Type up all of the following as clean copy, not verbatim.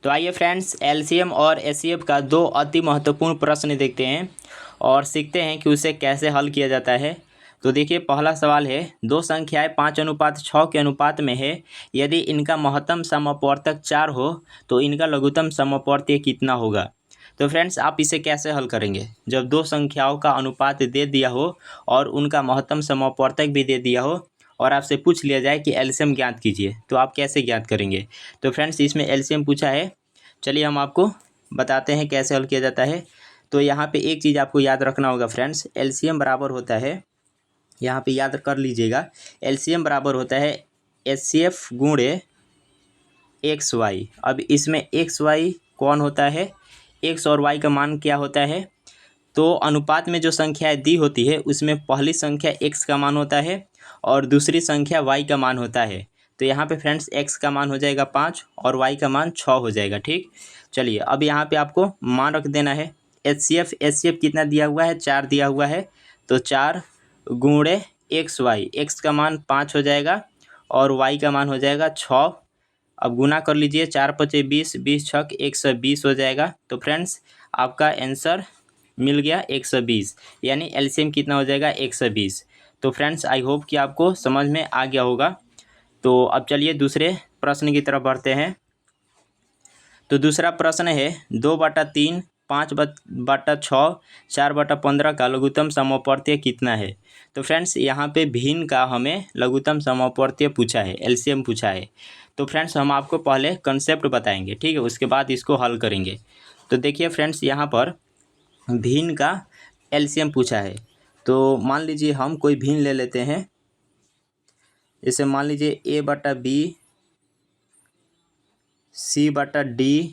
तो आइए friends, LCM और एचसीएफ का दो अति महत्वपूर्ण प्रश्न देखते हैं और सीखते हैं कि उसे कैसे हल किया जाता है। तो देखिए, पहला सवाल है, दो संख्याएं 5:6 के अनुपात में है। यदि इनका महत्तम समअपवर्तक 4 हो तो इनका लघुत्तम समअपवर्त्य कितना होगा। तो फ्रेंड्स, आप इसे कैसे हल करेंगे। जब दो संख्याओं का अनुपात दे दिया हो और उनका महत्तम समअपवर्तक भी दे दिया हो और आपसे पूछ लिया जाए कि एलसीएम ज्ञात कीजिए, तो आप कैसे ज्ञात करेंगे। तो फ्रेंड्स, इसमें एलसीएम पूछा है। चलिए हम आपको बताते हैं कैसे हल किया जाता है। तो यहाँ पे एक चीज़ आपको याद रखना होगा फ्रेंड्स, एलसीएम बराबर होता है, यहाँ पे याद कर लीजिएगा, एलसीएम बराबर होता है एचसीएफ गुणे एक्स वाई। अब इसमें एक्स वाई कौन होता है, एक्स और वाई का मान क्या होता है। तो अनुपात में जो संख्याएं दी होती है उसमें पहली संख्या x का मान होता है और दूसरी संख्या y का मान होता है। तो यहाँ पे फ्रेंड्स x का मान हो जाएगा 5 और y का मान 6 हो जाएगा। ठीक, चलिए अब यहाँ पे आपको मान रख देना है। एचसीएफ कितना दिया हुआ है, 4 दिया हुआ है। तो 4 गुणे एक्स वाई, एक्स का मान 5 हो जाएगा और y का मान हो जाएगा 6। अब गुना कर लीजिए, 4 पचे 20, 20 छक 120 हो जाएगा। तो फ्रेंड्स आपका आंसर मिल गया 120, यानी एलसीएम कितना हो जाएगा 120। तो फ्रेंड्स आई होप कि आपको समझ में आ गया होगा। तो अब चलिए दूसरे प्रश्न की तरफ बढ़ते हैं। तो दूसरा प्रश्न है, 2/3, 5/6, 4/15 का लघुत्तम समअपवर्त्य कितना है। तो फ्रेंड्स यहाँ पे भिन्न का हमें लघुत्तम समअपवर्त्य पूछा है, एलसीएम पूछा है। तो फ्रेंड्स हम आपको पहले कंसेप्ट बताएंगे, ठीक है, उसके बाद इसको हल करेंगे। तो देखिए फ्रेंड्स, यहाँ पर भिन्न का एलसीएम पूछा है। तो मान लीजिए हम कोई भिन्न ले लेते हैं, जैसे मान लीजिए a/b, c/d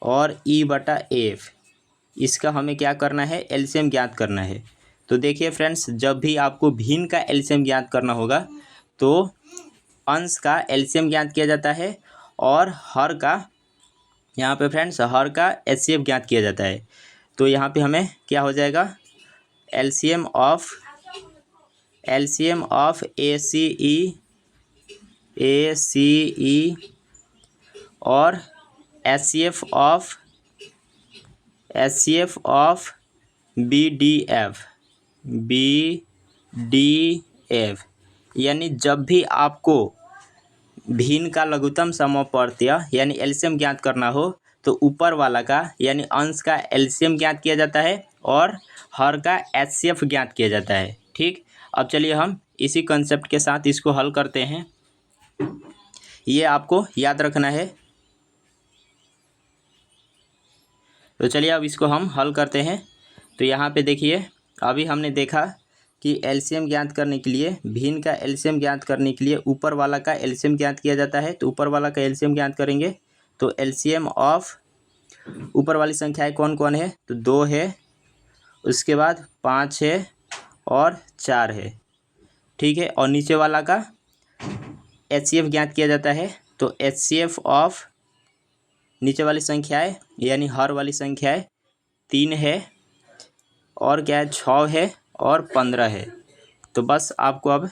और e/f। इसका हमें क्या करना है, एलसीएम ज्ञात करना है। तो देखिए फ्रेंड्स, जब भी आपको भिन्न का एलसीएम ज्ञात करना होगा तो अंश का एलसीएम ज्ञात किया जाता है और हर का, यहाँ पे फ्रेंड्स हर का एचसीएफ ज्ञात किया जाता है। तो यहाँ पे हमें क्या हो जाएगा, LCM of A C E और HCF of B D F. यानी जब भी आपको भिन्न का लघुत्तम समअपवर्त्य यानी एलसीएम ज्ञात करना हो तो ऊपर वाला का यानी अंश का एलसीएम ज्ञात किया जाता है और हर का एचसीएफ ज्ञात किया जाता है। ठीक, अब चलिए हम इसी कंसेप्ट के साथ इसको हल करते हैं। ये आपको याद रखना है। तो चलिए अब इसको हम हल करते हैं। तो यहाँ पे देखिए, अभी हमने देखा कि एलसीएम ज्ञात करने के लिए, भिन्न का एलसीएम ज्ञात करने के लिए ऊपर वाला का एलसीएम ज्ञात किया जाता है। तो ऊपर वाला का एलसीएम ज्ञात करेंगे तो एलसीएम ऑफ ऊपर वाली संख्याएं कौन कौन है, तो 2 है, उसके बाद 5 है और 4 है। ठीक है, और नीचे वाला का एचसीएफ ज्ञात किया जाता है। तो एचसीएफ ऑफ नीचे वाली संख्याएं यानी हर वाली संख्याएं 3 है और क्या है, 6 है और 15 है। तो बस आपको अब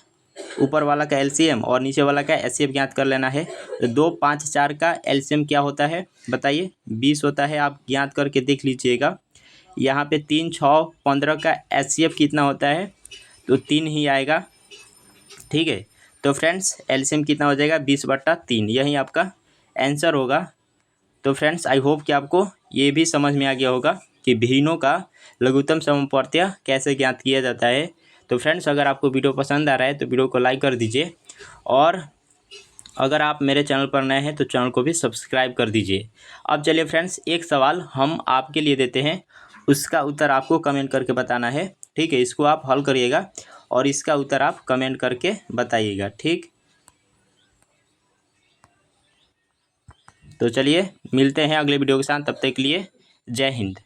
ऊपर वाला का एलसीएम और नीचे वाला का एचसीएफ ज्ञात कर लेना है। तो 2, 5, 4 का एलसीएम क्या होता है बताइए, 20 होता है। आप ज्ञात करके देख लीजिएगा। यहाँ पे 3, 6, 15 का एचसीएफ कितना होता है, तो 3 ही आएगा। ठीक है, तो फ्रेंड्स एलसीएम कितना हो जाएगा, 20/3, यही आपका आंसर होगा। तो फ्रेंड्स आई होप कि आपको ये भी समझ में आ गया होगा कि भिन्नों का लघुत्तम समअपवर्त्य कैसे ज्ञात किया जाता है। तो फ्रेंड्स अगर आपको वीडियो पसंद आ रहा है तो वीडियो को लाइक कर दीजिए और अगर आप मेरे चैनल पर नए हैं तो चैनल को भी सब्सक्राइब कर दीजिए। अब चलिए फ्रेंड्स, एक सवाल हम आपके लिए देते हैं, उसका उत्तर आपको कमेंट करके बताना है। ठीक है, इसको आप हल करिएगा और इसका उत्तर आप कमेंट करके बताइएगा। ठीक, तो चलिए मिलते हैं अगले वीडियो के साथ, तब तक के लिए जय हिंद।